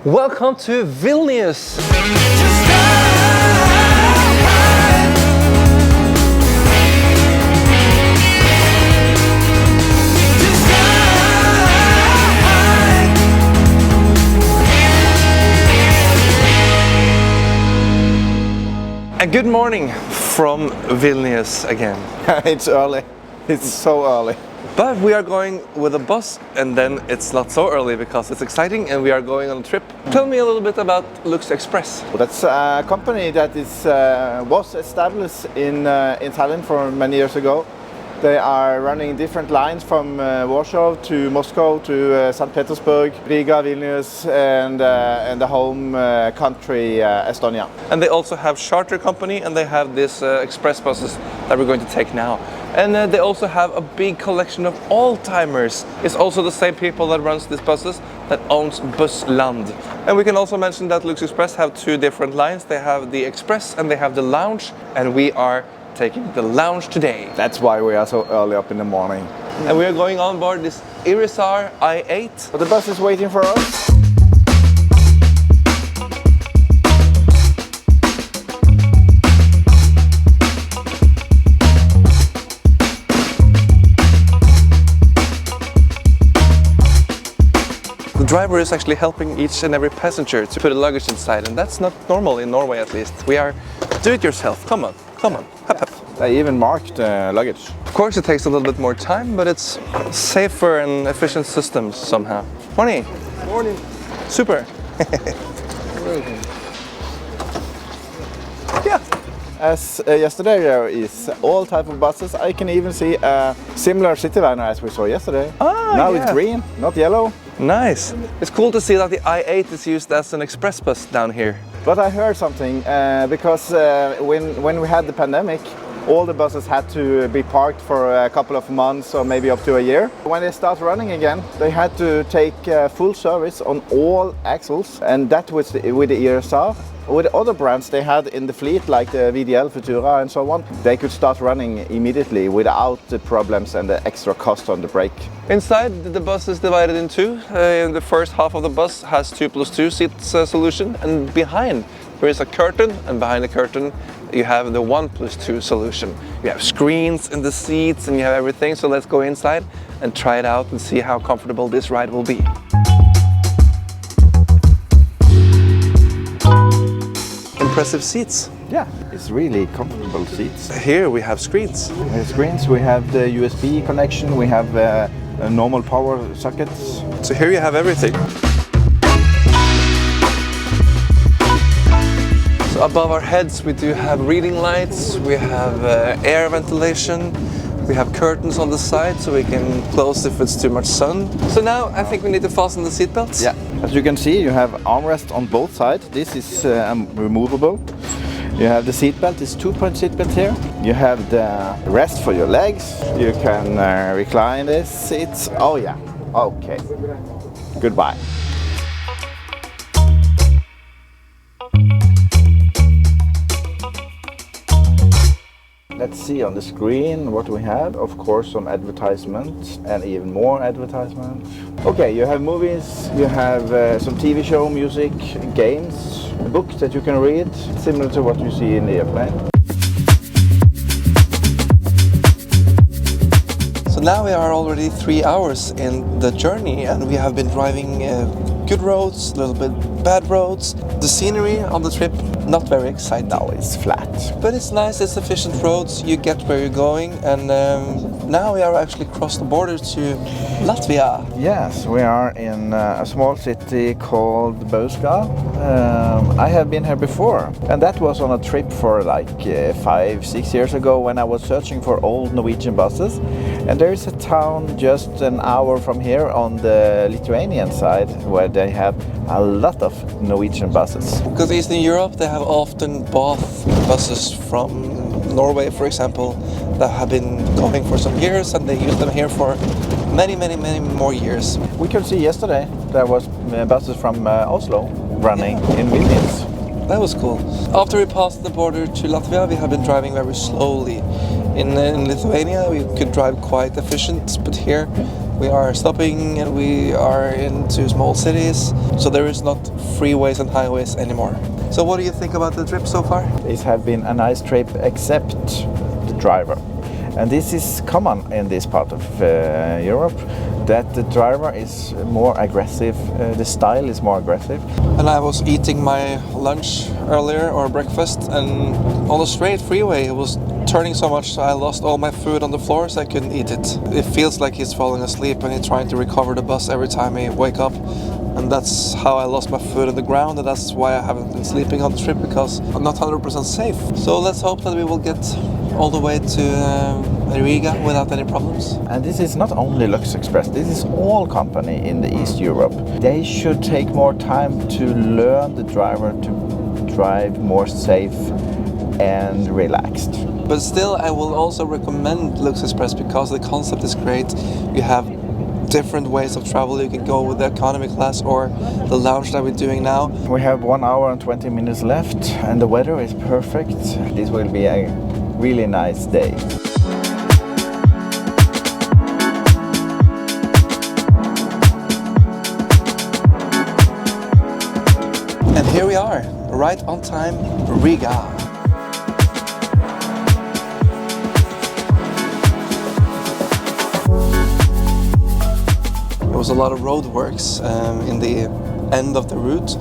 Welcome to Vilnius! And good morning from Vilnius again. It's early. It's so early. But we are going with a bus, and then it's not so early because it's exciting and we are going on a trip. Tell me a little bit about Lux Express. That's a company that was established in Thailand for many years ago. They are running different lines from Warsaw to Moscow to St. Petersburg, Riga, Vilnius, and the home country Estonia. And they also have charter company, and they have this express buses that we're going to take now. And they also have a big collection of old-timers. It's also the same people that runs these buses that owns Bussland. And we can also mention that Lux Express have two different lines. They have the Express and they have the Lounge, and we are taking the Lounge today. That's why we are so early up in the morning. And we are going on board this EOS R i8. But the bus is waiting for us. The driver is actually helping each and every passenger to put a luggage inside, and that's not normal in Norway at least. We are do-it-yourself. Come on, hep hep. They even marked luggage. Of course it takes a little bit more time, but it's safer and efficient systems somehow. Morning. Morning. Super. Yeah. As yesterday there is all type of buses. I can even see a similar city liner as we saw yesterday. Now yeah. It's green, not yellow. Nice. It's cool to see that the i8 is used as an express bus down here. But I heard something because when we had the pandemic, all the buses had to be parked for a couple of months or maybe up to a year. When they start running again, they had to take full service on all axles, and that was with the EOS R. With other brands they had in the fleet, like the VDL, Futura and so on, they could start running immediately without the problems and the extra cost on the brake. Inside, the bus is divided in two. The first half of the bus has 2+2 seats solution, and behind there is a curtain, and behind the curtain you have the 1+2 solution. You have screens in the seats and you have everything, so let's go inside and try it out and see how comfortable this ride will be. Impressive seats. Yeah, it's really comfortable seats. Here we have screens. We have screens, we have the USB connection, we have normal power sockets. So here you have everything. So above our heads we do have reading lights, we have air ventilation, we have curtains on the side so we can close if it's too much sun. So now I think we need to fasten the seat belts. Yeah, as you can see you have armrest on both sides. This is removable. You have the seat belt, it's 2-point seat belt here. You have the rest for your legs. You can recline this seats. Oh yeah, okay. Goodbye. Let's see on the screen what we have. Of course, some advertisements and even more advertisements. Okay, you have movies, you have some TV show, music, games, books that you can read, similar to what you see in the airplane. So now we are already 3 hours in the journey, and we have been driving good roads, a little bit bad roads. The scenery on the trip, not very exciting. No, it's flat. But it's nice, it's efficient roads, you get where you're going, and now we are actually across the border to Latvia. Yes, we are in a small city called Bussmagasinet. I have been here before, and that was on a trip for like 5-6 years ago when I was searching for old Norwegian buses. And there is a town just an hour from here on the Lithuanian side where they have a lot of Norwegian buses. Because Eastern Europe, they have often bought buses from Norway, for example, that have been going for some years, and they use them here for many more years. We could see yesterday there was buses from Oslo running in Vilnius. That was cool. After we passed the border to Latvia, we have been driving very slowly. In Lithuania, we could drive quite efficient, but here We are stopping and we are into small cities, so there is not freeways and highways anymore. So what do you think about the trip so far? It has been a nice trip, except the driver. And this is common in this part of Europe, that the driver is more aggressive, the style is more aggressive. And I was eating my lunch earlier, or breakfast, and on the straight freeway it was turning so much so I lost all my food on the floor, so I couldn't eat it. It feels like he's falling asleep and he's trying to recover the bus every time he wake up. And that's how I lost my food on the ground, and that's why I haven't been sleeping on the trip, because I'm not 100% safe. So let's hope that we will get all the way to Riga without any problems. And this is not only Lux Express, this is all company in the East Europe. They should take more time to learn the driver to drive more safe and relaxed. But still, I will also recommend Lux Express because the concept is great. You have different ways of travel. You can go with the economy class or the lounge that we're doing now. We have 1 hour and 20 minutes left and the weather is perfect. This will be a really nice day. And here we are, right on time, Riga. There was a lot of road works in the end of the route,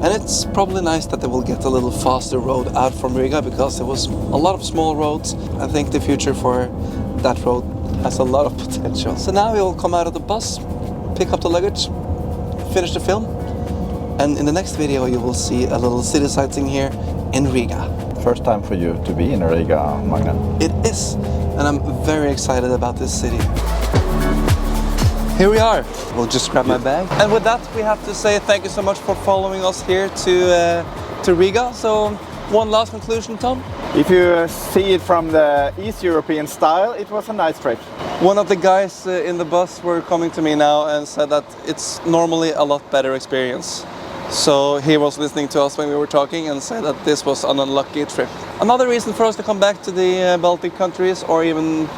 and it's probably nice that they will get a little faster road out from Riga, because there was a lot of small roads. I think the future for that road has a lot of potential. So now we will come out of the bus, pick up the luggage, finish the film, and in the next video you will see a little city sightseeing here in Riga. First time for you to be in Riga, Magne. It is, and I'm very excited about this city. Here we are. We'll just grab my bag. And with that, we have to say thank you so much for following us here to Riga. So one last conclusion, Tom? If you see it from the East European style, it was a nice trip. One of the guys in the bus were coming to me now and said that it's normally a lot better experience. So he was listening to us when we were talking and said that this was an unlucky trip. Another reason for us to come back to the Baltic countries, or even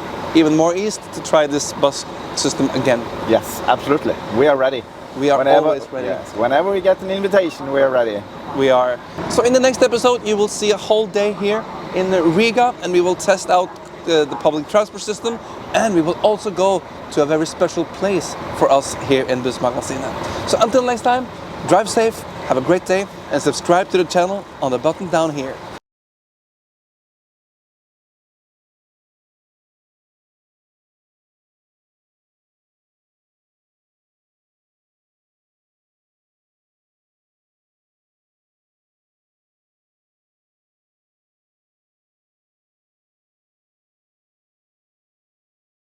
more east, to try this bus system again. Yes, absolutely. We are ready. We are always ready. Yes, whenever we get an invitation, we are ready. We are. So in the next episode, you will see a whole day here in Riga, and we will test out the public transport system, and we will also go to a very special place for us here in Bussmagasinet. So until next time, drive safe, have a great day, and subscribe to the channel on the button down here.